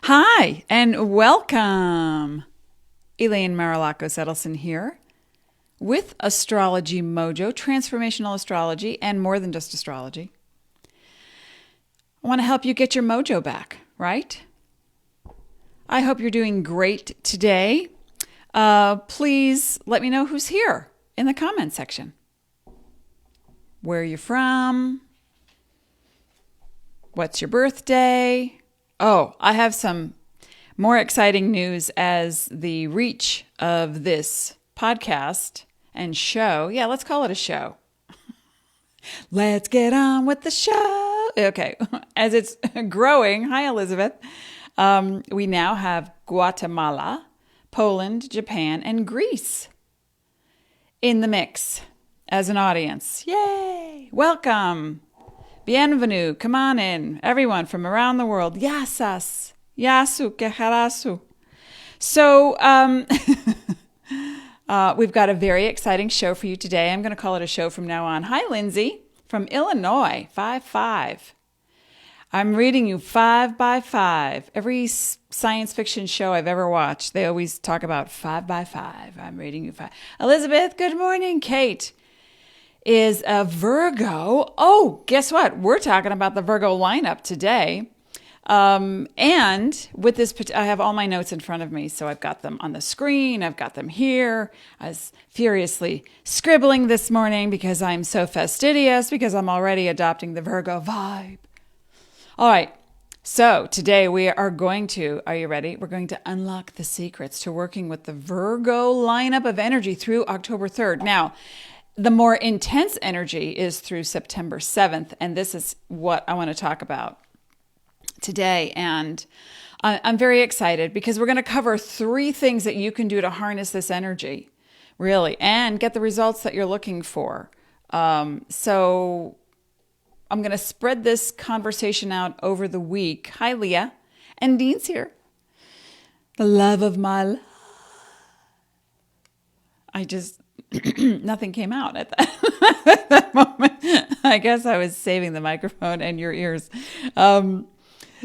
Hi, and welcome. Elaine Marolakos Edelson here with Astrology Mojo, transformational astrology, and more than just astrology. I want to help you get your mojo back, right? I hope you're doing great today. Please let me know who's here in the comment section. Where are you from? What's your birthday? Oh, I have some more exciting news as the reach of this podcast and show. Yeah, let's call it a show. Let's get on with the show. Okay, as it's growing. Hi, Elizabeth. We now have Guatemala, Poland, Japan, and Greece in the mix as an audience. Yay! Welcome. Bienvenue. Come on in. Everyone from around the world. Yasas. Yasu keharasu. So we've got a very exciting show for you today. I'm going to call it a show from now on. Hi, Lindsay from Illinois, 5-5. I'm reading you 5 by 5. Every science fiction show I've ever watched, they always talk about 5 by 5. I'm reading you 5. Elizabeth, good morning. Kate is a Virgo. Oh, guess what? We're talking about the Virgo lineup today. And with this, I have all my notes in front of me. So I've got them on the screen. I've got them here. I was furiously scribbling this morning because I'm so fastidious because I'm already adopting the Virgo vibe. All right. So today we are going to, are you ready? We're going to unlock the secrets to working with the Virgo lineup of energy through October 3rd. Now, the more intense energy is through September 7th, and this is what I want to talk about today. And I'm very excited because we're going to cover 3 things that you can do to harness this energy, really, and get the results that you're looking for. So I'm going to spread this conversation out over the week. Hi, Leah. And Dean's here. The love of my life. Nothing came out at that moment. I guess I was saving the microphone and your ears.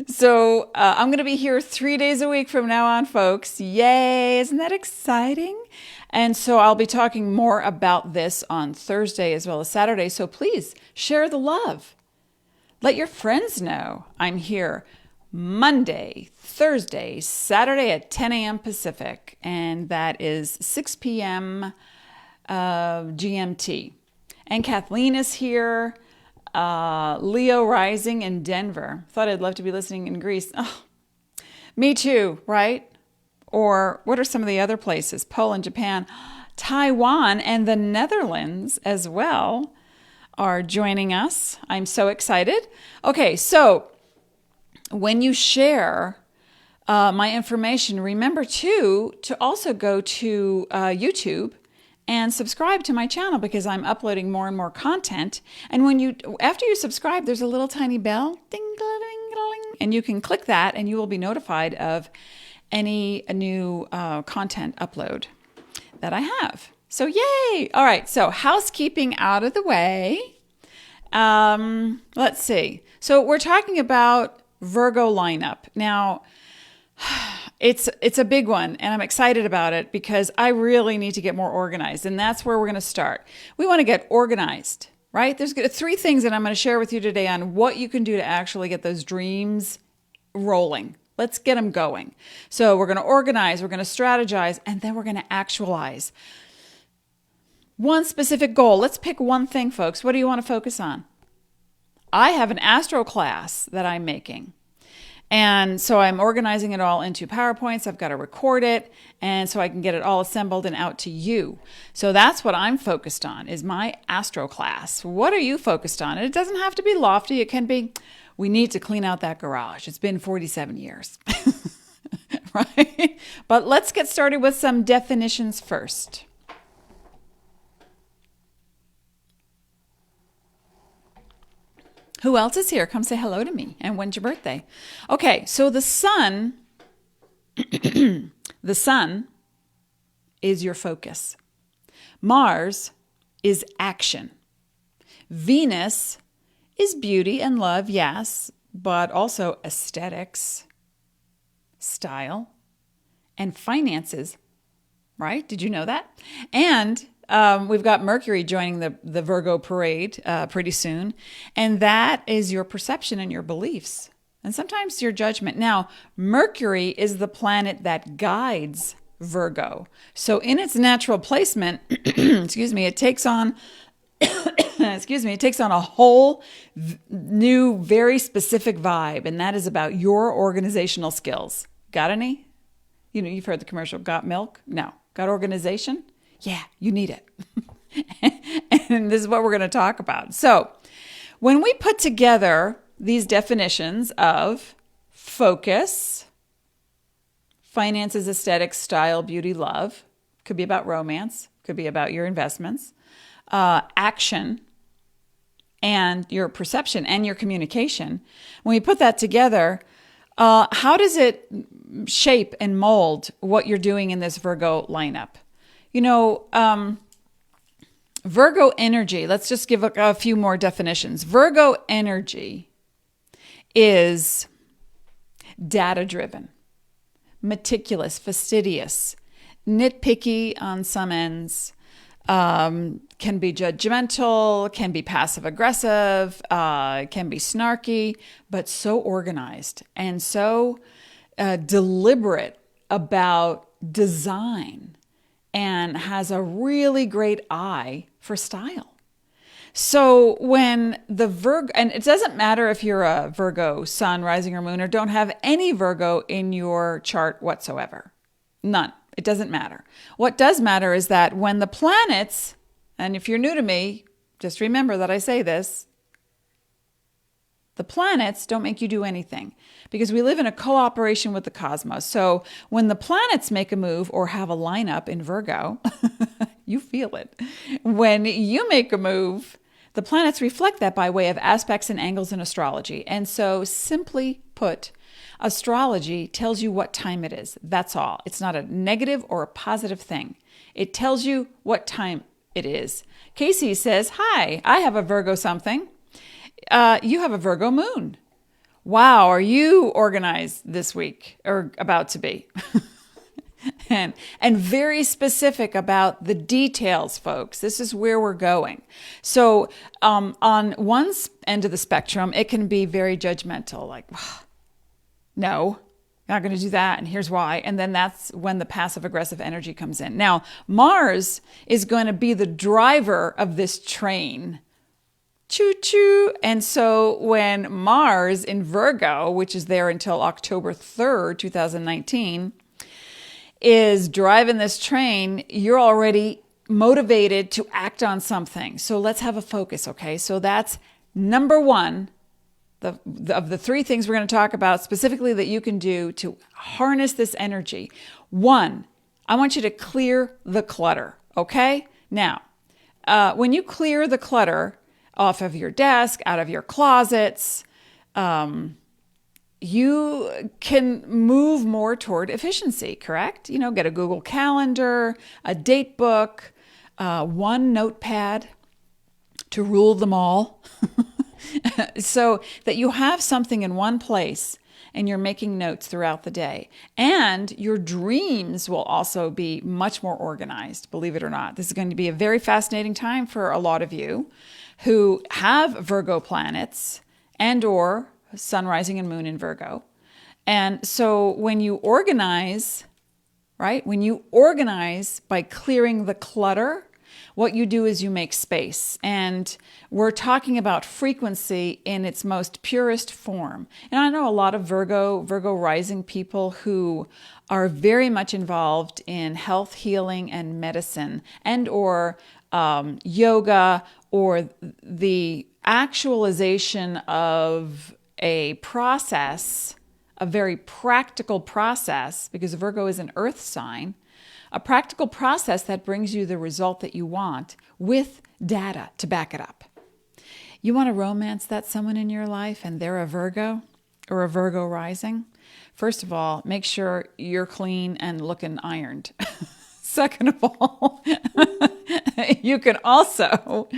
So I'm going to be here 3 days a week from now on, folks. Yay! Isn't that exciting? And so I'll be talking more about this on Thursday as well as Saturday. So please share the love. Let your friends know I'm here Monday, Thursday, Saturday at 10 a.m. Pacific. And that is 6 p.m. GMT. And Kathleen is here. Leo rising in Denver. Thought I'd love to be listening in Greece. Oh, me too, right? Or what are some of the other places? Poland, Japan, Taiwan, and the Netherlands as well are joining us. I'm so excited. Okay, so when you share my information, remember too to also go to YouTube and subscribe to my channel because I'm uploading more and more content. And after you subscribe, there's a little tiny bell, ding, ding, ding, and you can click that and you will be notified of any new content upload that I have. So yay! All right, so housekeeping out of the way. Let's see. So we're talking about Virgo lineup. Now, it's a big one, and I'm excited about it because I really need to get more organized, and that's where we're going to start. We want to get organized, right? There's 3 things that I'm going to share with you today on what you can do to actually get those dreams rolling. Let's get them going. So we're going to organize, we're going to strategize, and then we're going to actualize. One specific goal. Let's pick one thing, folks. What do you want to focus on? I have an astro class that I'm making. And so I'm organizing it all into PowerPoints. I've got to record it, and so I can get it all assembled and out to you. So that's what I'm focused on, is my astro class. What are you focused on? And it doesn't have to be lofty. It can be, we need to clean out that garage. It's been 47 years, right? But let's get started with some definitions first. Who else is here? Come say hello to me. And when's your birthday? Okay, so the sun, the sun is your focus. Mars is action. Venus is beauty and love, yes, but also aesthetics, style, and finances, right? Did you know that? And we've got Mercury joining the Virgo parade pretty soon. And that is your perception and your beliefs. And sometimes your judgment. Now, Mercury is the planet that guides Virgo. So in its natural placement, excuse me, it takes on it takes on a whole new, very specific vibe. And that is about your organizational skills. Got any? You know, you've heard the commercial, got milk? No. Got organization? Yeah, you need it. And this is what we're going to talk about. So when we put together these definitions of focus, finances, aesthetics, style, beauty, love, could be about romance, could be about your investments, action, and your perception and your communication. When we put that together, how does it shape and mold what you're doing in this Virgo lineup? You know, Virgo energy, let's just give a few more definitions. Virgo energy is data-driven, meticulous, fastidious, nitpicky on some ends, can be judgmental, can be passive-aggressive, can be snarky, but so organized and so deliberate about design and has a really great eye for style. So when the Virgo, and it doesn't matter if you're a Virgo sun, rising, or moon, or don't have any Virgo in your chart whatsoever. None. It doesn't matter. What does matter is that when the planets, and if you're new to me, just remember that I say this, the planets don't make you do anything because we live in a cooperation with the cosmos. So when the planets make a move or have a lineup in Virgo, you feel it. When you make a move, the planets reflect that by way of aspects and angles in astrology. And so simply put, astrology tells you what time it is. That's all. It's not a negative or a positive thing. It tells you what time it is. Casey says, hi, I have a Virgo something. You have a Virgo moon. Wow, are you organized this week or about to be? and very specific about the details, folks. This is where we're going. So on one end of the spectrum, it can be very judgmental, like, no, not going to do that, and here's why. And then that's when the passive-aggressive energy comes in. Now, Mars is going to be the driver of this train. Choo-choo. And so when Mars in Virgo, which is there until October 3rd, 2019, is driving this train, you're already motivated to act on something. So let's have a focus, okay? So that's number one. Of the three things we're going to talk about specifically that you can do to harness this energy. One, I want you to clear the clutter, okay? Now, when you clear the clutter off of your desk, out of your closets, you can move more toward efficiency, correct? You know, get a Google Calendar, a date book, one notepad to rule them all. So that you have something in one place and you're making notes throughout the day. And your dreams will also be much more organized, believe it or not. This is going to be a very fascinating time for a lot of you who have Virgo planets and or sun, rising, and moon in Virgo. And so when you organize, right? When you organize by clearing the clutter, what you do is you make space. And we're talking about frequency in its most purest form. And I know a lot of Virgo rising people who are very much involved in health, healing, and medicine, and or yoga, or the actualization of a process, a very practical process, because Virgo is an earth sign, a practical process that brings you the result that you want with data to back it up. You want to romance that someone in your life and they're a Virgo or a Virgo rising? First of all, make sure you're clean and looking ironed. Second of all, you can also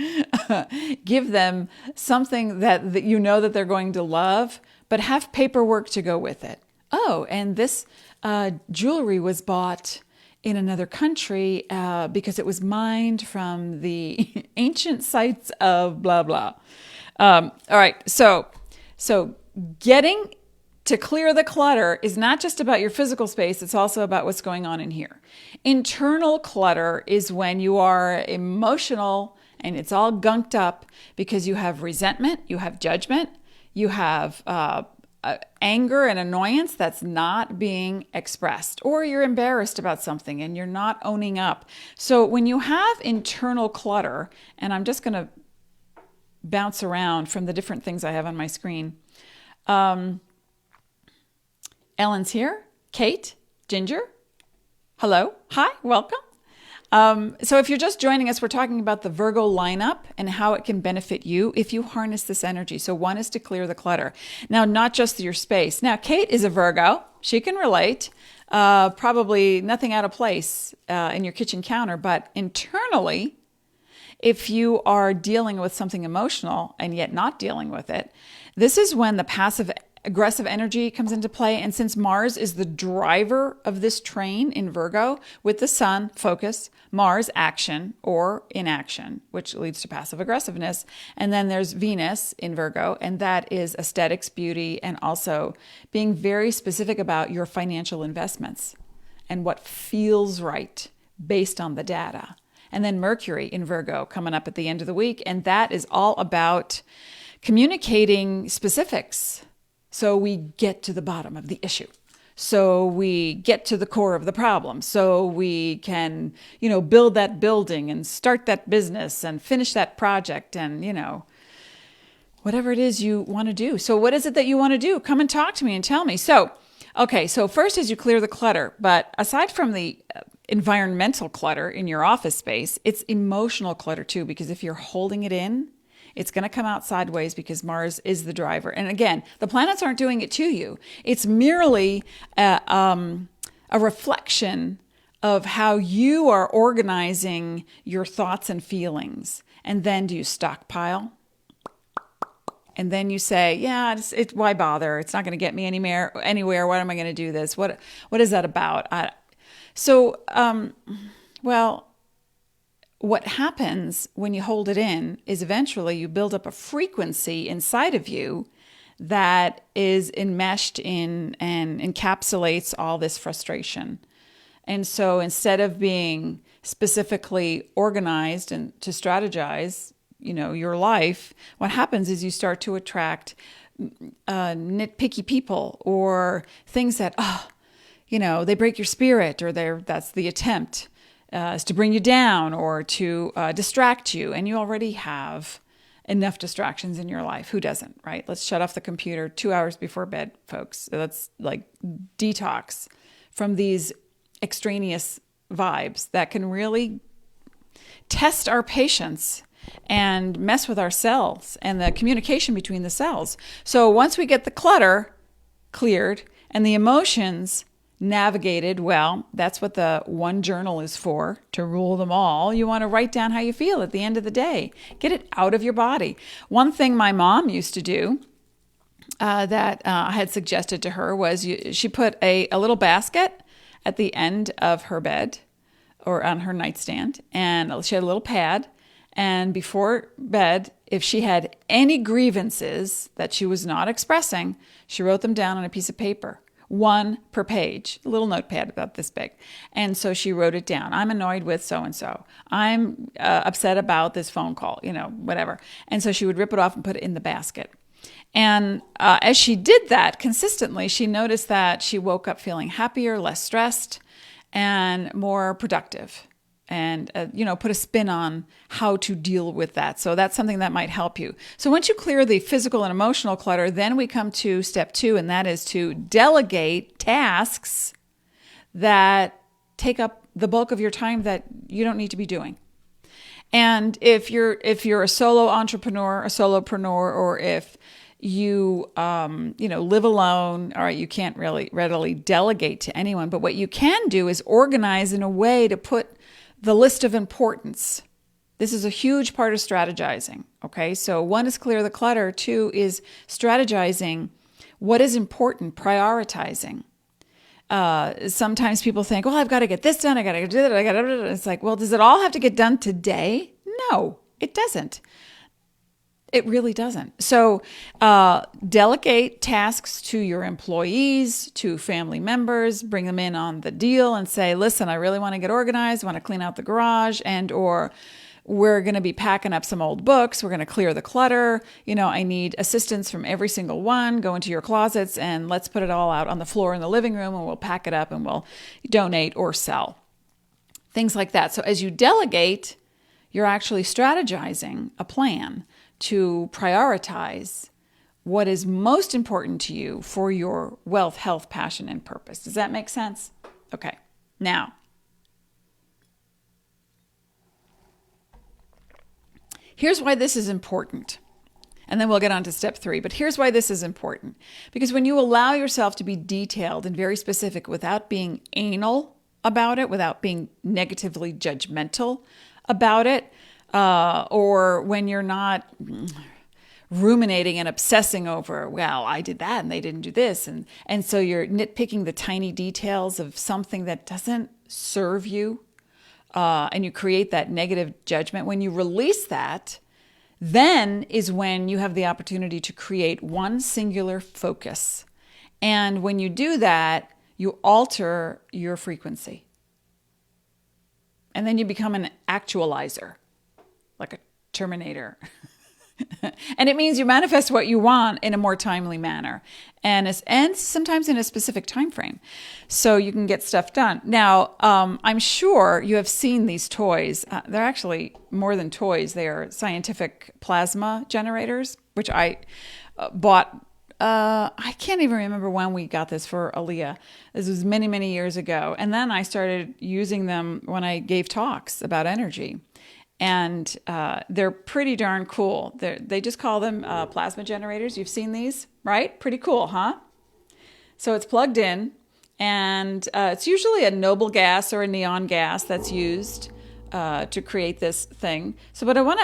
give them something that you know that they're going to love, but have paperwork to go with it. oh, and this jewelry was bought in another country because it was mined from the ancient sites of blah, blah. All right. So getting to clear the clutter is not just about your physical space. It's also about what's going on in here. Internal clutter is when you are emotional and it's all gunked up because you have resentment, you have judgment, you have anger and annoyance that's not being expressed, or you're embarrassed about something and you're not owning up. So when you have internal clutter, and I'm just going to bounce around from the different things I have on my screen. Ellen's here. Kate, Ginger. Hello. Hi, welcome. So if you're just joining us, we're talking about the Virgo lineup and how it can benefit you if you harness this energy. So one is to clear the clutter. Now, not just your space. Now, Kate is a Virgo. She can relate. Probably nothing out of place in your kitchen counter, but internally, if you are dealing with something emotional and yet not dealing with it, this is when the passive aggressive energy comes into play. And since Mars is the driver of this train in Virgo, with the Sun, focus, Mars, action or inaction, which leads to passive aggressiveness. And then there's Venus in Virgo, and that is aesthetics, beauty, and also being very specific about your financial investments and what feels right based on the data. And then Mercury in Virgo coming up at the end of the week, and that is all about communicating specifics. So we get to the bottom of the issue. So we get to the core of the problem. So we can, build that building and start that business and finish that project and, whatever it is you want to do. So what is it that you want to do? Come and talk to me and tell me. So first is you clear the clutter. But aside from the environmental clutter in your office space, it's emotional clutter too, because if you're holding it in, it's going to come out sideways because Mars is the driver. And again, the planets aren't doing it to you. It's merely a reflection of how you are organizing your thoughts and feelings. And then do you stockpile? And then you say, yeah, why bother? It's not going to get me anywhere. Why am I going to do this? What is that about? What happens when you hold it in is eventually you build up a frequency inside of you that is enmeshed in and encapsulates all this frustration. And so instead of being specifically organized and to strategize, your life, what happens is you start to attract nitpicky people or things that, they break your spirit, or that's the attempt. Is to bring you down or to distract you. And you already have enough distractions in your life. Who doesn't, right? Let's shut off the computer 2 hours before bed, folks. Let's detox from these extraneous vibes that can really test our patience and mess with our cells and the communication between the cells. So once we get the clutter cleared and the emotions navigated, well, that's what the one journal is for, to rule them all. You want to write down how you feel at the end of the day. Get it out of your body. One thing my mom used to do that I had suggested to her was she put a little basket at the end of her bed or on her nightstand, and she had a little pad. And before bed, if she had any grievances that she was not expressing, she wrote them down on a piece of paper. One per page, a little notepad about this big. And so she wrote it down. I'm annoyed with so-and-so. I'm upset about this phone call, whatever. And so she would rip it off and put it in the basket. And as she did that consistently, she noticed that she woke up feeling happier, less stressed, and more productive. And, put a spin on how to deal with that. So that's something that might help you. So once you clear the physical and emotional clutter, then we come to step 2, and that is to delegate tasks that take up the bulk of your time that you don't need to be doing. And if you're a solo entrepreneur, a solopreneur, or if you live alone, all right, you can't really readily delegate to anyone. But what you can do is organize in a way to put the list of importance. This is a huge part of strategizing. Okay, so 1 is clear the clutter. 2 is strategizing What is important? Prioritizing. Sometimes people think, well, I've got to get this done. I got to do that. I got to. It's like, well, does it all have to get done today? No, it doesn't. It really doesn't. So delegate tasks to your employees, to family members, bring them in on the deal and say, listen, I really want to get organized. I want to clean out the garage, and or we're going to be packing up some old books. We're going to clear the clutter. I need assistance from every single one. Go into your closets and let's put it all out on the floor in the living room, and we'll pack it up and we'll donate or sell. Things like that. So as you delegate, you're actually strategizing a plan to prioritize what is most important to you for your wealth, health, passion, and purpose. Does that make sense? Okay. Now, here's why this is important. And then we'll get on to step 3. But here's why this is important. Because when you allow yourself to be detailed and very specific without being anal about it, without being negatively judgmental about it, or when you're not ruminating and obsessing over, well, I did that and they didn't do this. And so you're nitpicking the tiny details of something that doesn't serve you, and you create that negative judgment. When you release that, then is when you have the opportunity to create one singular focus. And when you do that, you alter your frequency. And then you become an actualizer, like a Terminator. And it means you manifest what you want in a more timely manner, and sometimes in a specific time frame, so you can get stuff done. Now, I'm sure you have seen these toys. They're actually more than toys. They are scientific plasma generators, which I bought. I can't even remember when we got this for Aaliyah. This was many, many years ago. And then I started using them when I gave talks about energy. And they're pretty darn cool. They just call them plasma generators. You've seen these, right? Pretty cool, huh? So it's plugged in, and it's usually a noble gas or a neon gas that's used to create this thing. So, but I want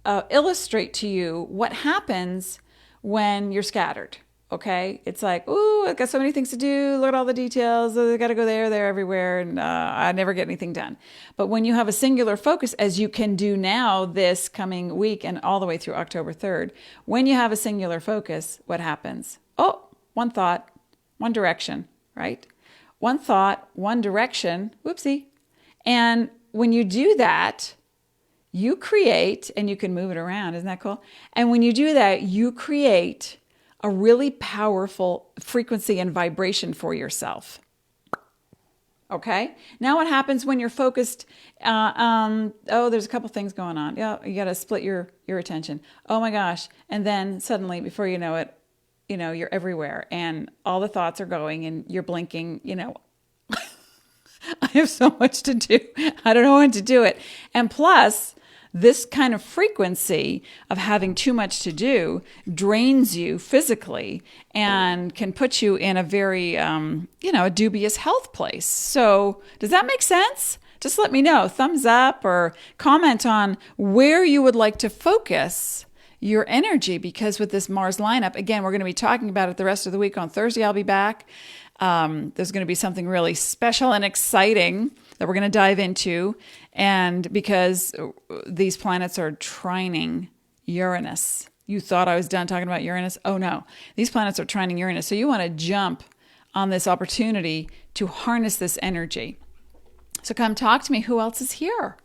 to illustrate to you what happens when you're scattered. Okay, it's like, ooh, I've got so many things to do. Look at all the details. I got to go there, everywhere, and I never get anything done. But when you have a singular focus, as you can do now this coming week and all the way through October 3rd, when you have a singular focus, what happens? Oh, one thought, one direction, right? One thought, one direction, whoopsie. And when you do that, you create, and you can move it around. Isn't that cool? And when you do that, you create a really powerful frequency and vibration for yourself. Okay? Now what happens when you're focused? There's a couple things going on. Yeah, you got to split your attention. Oh my gosh. And then suddenly, before you know it, you're everywhere and all the thoughts are going and you're blinking, I have so much to do. I don't know when to do it. And plus, this kind of frequency of having too much to do drains you physically and can put you in a very, a dubious health place. So does that make sense? Just let me know. Thumbs up or comment on where you would like to focus your energy, because with this Mars lineup, again, we're going to be talking about it the rest of the week. On Thursday, I'll be back. There's going to be something really special and exciting that we're going to dive into. And because these planets are trining Uranus. You thought I was done talking about Uranus? Oh no, these planets are trining Uranus. So you want to jump on this opportunity to harness this energy. So come talk to me. Who else is here?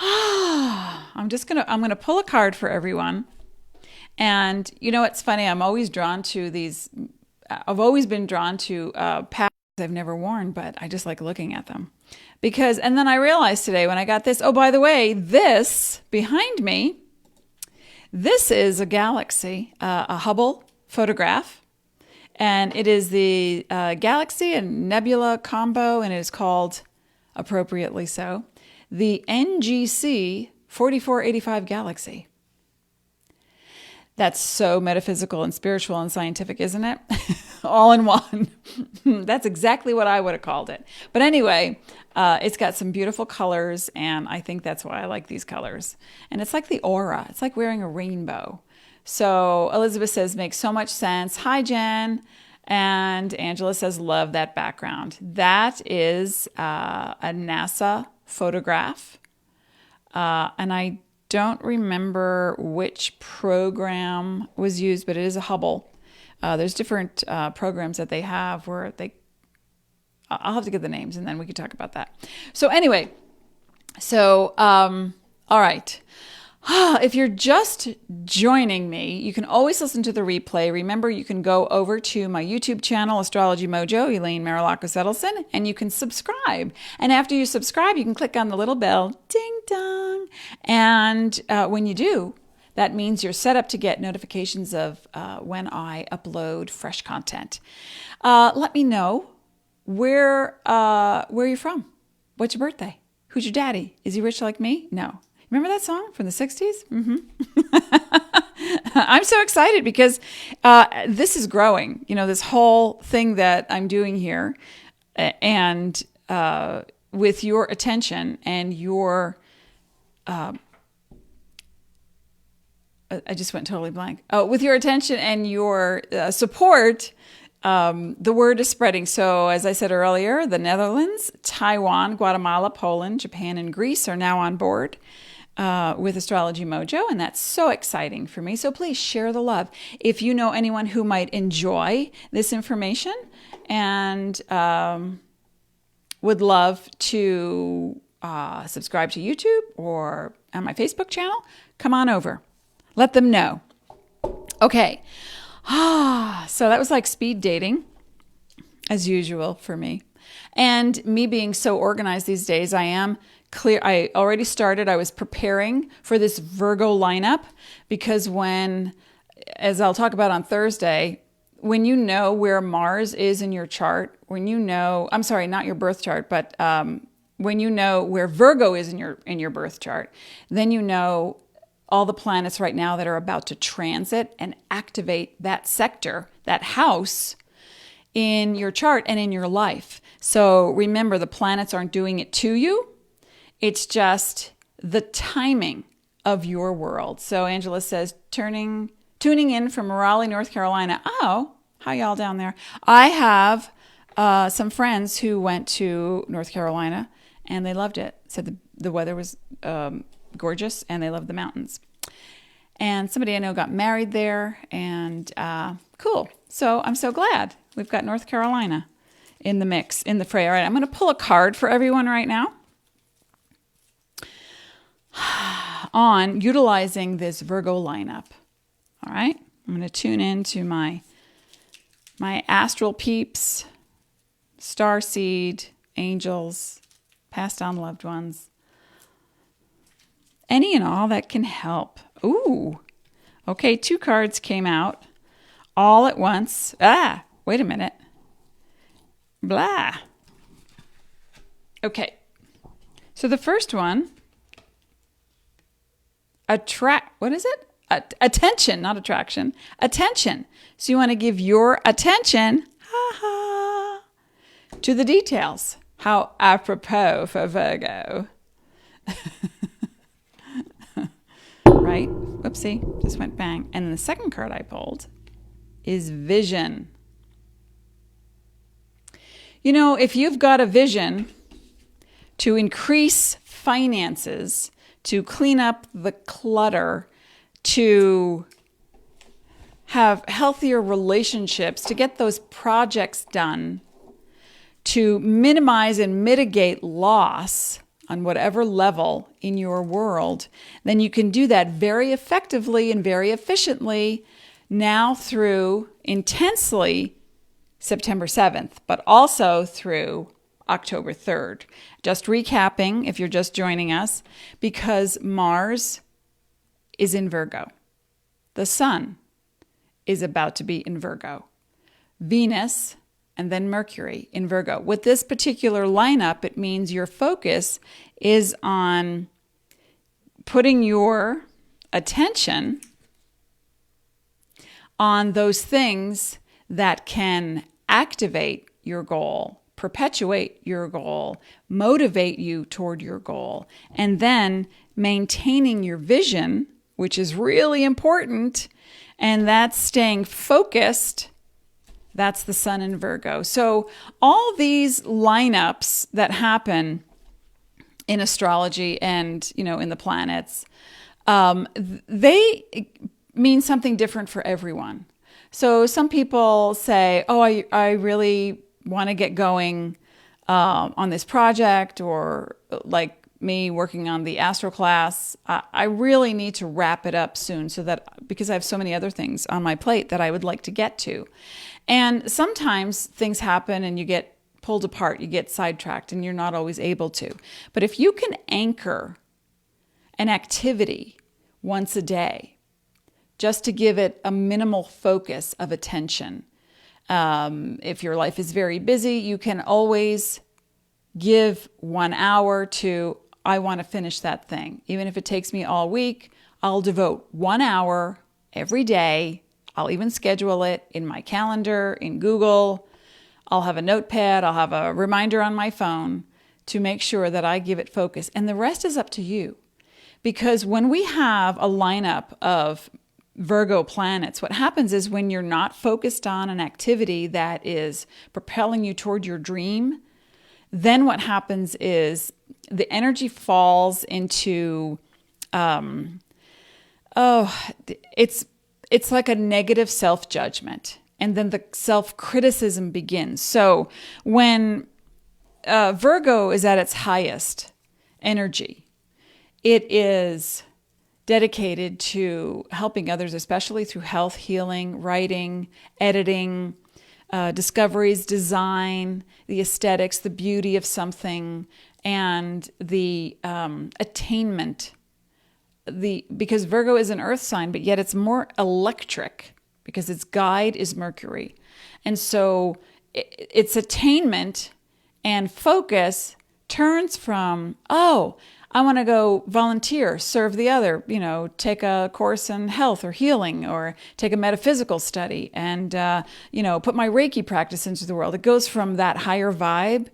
I'm going to pull a card for everyone. And it's funny. I've always been drawn to patterns I've never worn, but I just like looking at them. And then I realized today when I got this, oh, by the way, this behind me, this is a galaxy, a Hubble photograph. And it is the galaxy and nebula combo, and it is called, appropriately so, the NGC 4485 galaxy. That's so metaphysical and spiritual and scientific, isn't it? all in one. That's exactly what I would have called it. But anyway, it's got some beautiful colors, and I think that's why I like these colors. And it's like the aura. It's like wearing a rainbow. So Elizabeth says, makes so much sense. Hi, Jen. And Angela says, love that background. That is a NASA photograph. And I don't remember which program was used, but it is a Hubble. There's different programs that they have where I'll have to get the names and then we can talk about that. So anyway, all right. If you're just joining me, you can always listen to the replay. Remember, you can go over to my YouTube channel, Astrology Mojo, Elaine Marolakos Edelson, and you can subscribe. And after you subscribe, you can click on the little bell, ding dong. And when you do, that means you're set up to get notifications of when I upload fresh content. Let me know where you're from. What's your birthday? Who's your daddy? Is he rich like me? No. Remember that song from the 60s? Mm-hmm. I'm so excited because this is growing, this whole thing that I'm doing here. And with your attention and your... I just went totally blank. With your attention and your support, the word is spreading. So as I said earlier, the Netherlands, Taiwan, Guatemala, Poland, Japan, and Greece are now on board with Astrology Mojo, and that's so exciting for me. So please share the love. If you know anyone who might enjoy this information and would love to subscribe to YouTube or on my Facebook channel, come on over. Let them know. Okay. So that was like speed dating, as usual for me. And me being so organized these days, I am clear. I already started. I was preparing for this Virgo lineup because as I'll talk about on Thursday, when you know where Mars is in your chart, I'm sorry, not your birth chart, but when you know where Virgo is in your birth chart, then you know all the planets right now that are about to transit and activate that sector, that house in your chart and in your life. So remember, the planets aren't doing it to you. It's just the timing of your world. So Angela says, tuning in from Raleigh, North Carolina. Oh, how y'all down there? I have some friends who went to North Carolina and they loved it. Said the weather was gorgeous and they loved the mountains. And somebody I know got married there and cool. So I'm so glad we've got North Carolina in the mix, in the fray. All right, I'm going to pull a card for everyone right now on utilizing this Virgo lineup. All right, I'm going to tune into my astral peeps, starseed, angels, passed on loved ones, any and all that can help. Ooh, okay, 2 cards came out all at once. Wait a minute. Blah. Okay, so the first one, what is it? Attention, not attraction. Attention. So you want to give your attention to the details. How apropos for Virgo. Right? Whoopsie. Just went bang. And then the second card I pulled is vision. If you've got a vision to increase finances, to clean up the clutter, to have healthier relationships, to get those projects done, to minimize and mitigate loss on whatever level in your world, then you can do that very effectively and very efficiently now through intensely September 7th, but also through October 3rd. Just recapping, if you're just joining us, because Mars is in Virgo. The Sun is about to be in Virgo. Venus and then Mercury in Virgo. With this particular lineup, it means your focus is on putting your attention on those things that can activate your goal, perpetuate your goal, motivate you toward your goal, and then maintaining your vision, which is really important, and that's staying focused. That's the sun in Virgo. So all these lineups that happen in astrology and, in the planets, they mean something different for everyone. So some people say, oh, I really want to get going on this project, or like me working on the astro class, I really need to wrap it up soon because I have so many other things on my plate that I would like to get to. And sometimes things happen and you get pulled apart, you get sidetracked, and you're not always able to. But if you can anchor an activity once a day, just to give it a minimal focus of attention. If your life is very busy, you can always give 1 hour to, I want to finish that thing. Even if it takes me all week, I'll devote 1 hour every day. I'll even schedule it in my calendar, in Google. I'll have a notepad. I'll have a reminder on my phone to make sure that I give it focus. And the rest is up to you. Because when we have a lineup of Virgo planets, what happens is when you're not focused on an activity that is propelling you toward your dream, then what happens is the energy falls into, it's like a negative self-judgment. And then the self-criticism begins. So when Virgo is at its highest energy, it is dedicated to helping others, especially through health, healing, writing, editing, discoveries, design, the aesthetics, the beauty of something, and the attainment. Because Virgo is an earth sign, but yet it's more electric because its guide is Mercury. And so its attainment and focus turns from, I want to go volunteer, serve the other, take a course in health or healing, or take a metaphysical study and, put my Reiki practice into the world. It goes from that higher vibe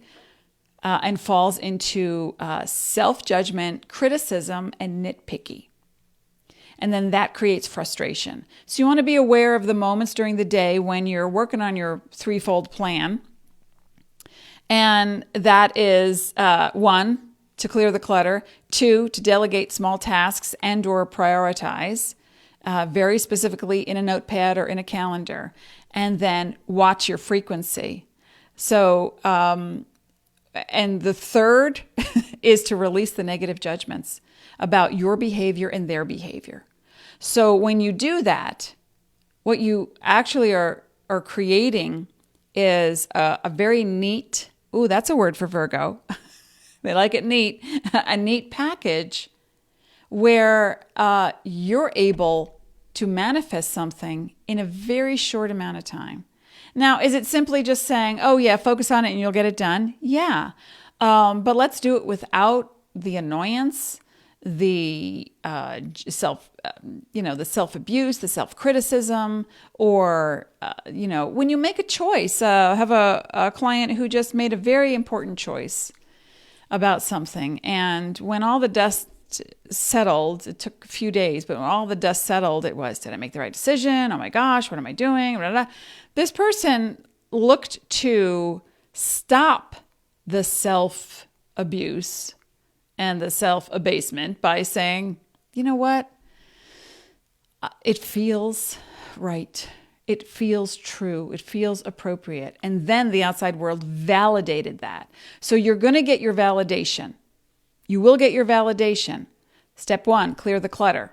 and falls into self-judgment, criticism, and nitpicky. And then that creates frustration. So you want to be aware of the moments during the day when you're working on your threefold plan. And that is 1, to clear the clutter, 2, to delegate small tasks and or prioritize, very specifically in a notepad or in a calendar, and then watch your frequency. So, and the third is to release the negative judgments about your behavior and their behavior. So when you do that, what you actually are creating is a very neat, that's a word for Virgo. They like it neat, a neat package where you're able to manifest something in a very short amount of time. Now, is it simply just saying, focus on it and you'll get it done? Yeah. But let's do it without the annoyance, the the self-abuse, the self-criticism, or, when you make a choice. I have a client who just made a very important choice about something. And when all the dust settled, it took a few days, but when all the dust settled, it was, did I make the right decision? Oh my gosh, what am I doing? Blah, blah, blah. This person looked to stop the self-abuse and the self-abasement by saying, you know what? It feels right. It feels true. It feels appropriate. And then the outside world validated that. So you're going to get your validation. You will get your validation. Step 1, clear the clutter.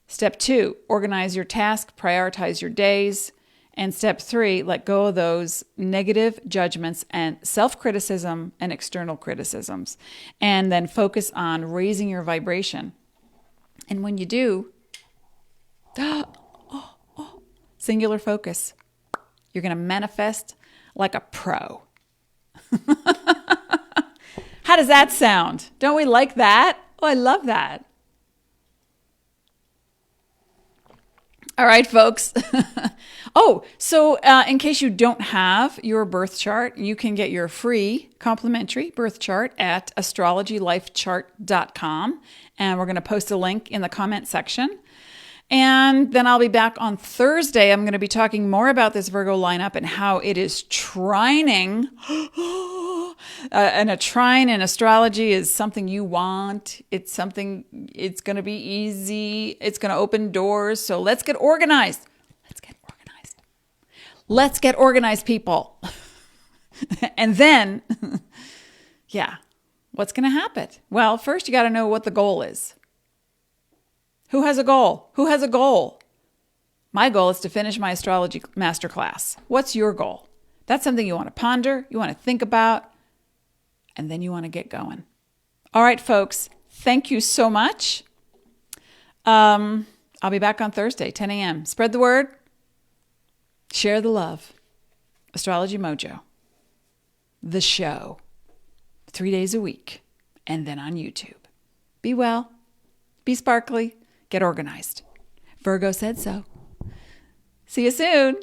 Step 2, organize your task, prioritize your days. And step 3, let go of those negative judgments and self-criticism and external criticisms. And then focus on raising your vibration. And when you do, singular focus, you're going to manifest like a pro. How does that sound? Don't we like that? Oh, I love that. All right, folks. So in case you don't have your birth chart, you can get your free complimentary birth chart at astrologylifechart.com. And we're going to post a link in the comment section. And then I'll be back on Thursday. I'm going to be talking more about this Virgo lineup and how it is trining. And a trine in astrology is something you want. It's something, it's going to be easy. It's going to open doors. So let's get organized. Let's get organized, people. And then, what's going to happen? Well, first you got to know what the goal is. Who has a goal? Who has a goal? My goal is to finish my astrology masterclass. What's your goal? That's something you want to ponder, you want to think about, and then you want to get going. All right, folks, thank you so much. I'll be back on Thursday, 10 a.m. Spread the word. Share the love. Astrology Mojo. The show. 3 days a week. And then on YouTube. Be well. Be sparkly. Get organized. Virgo said so. See you soon.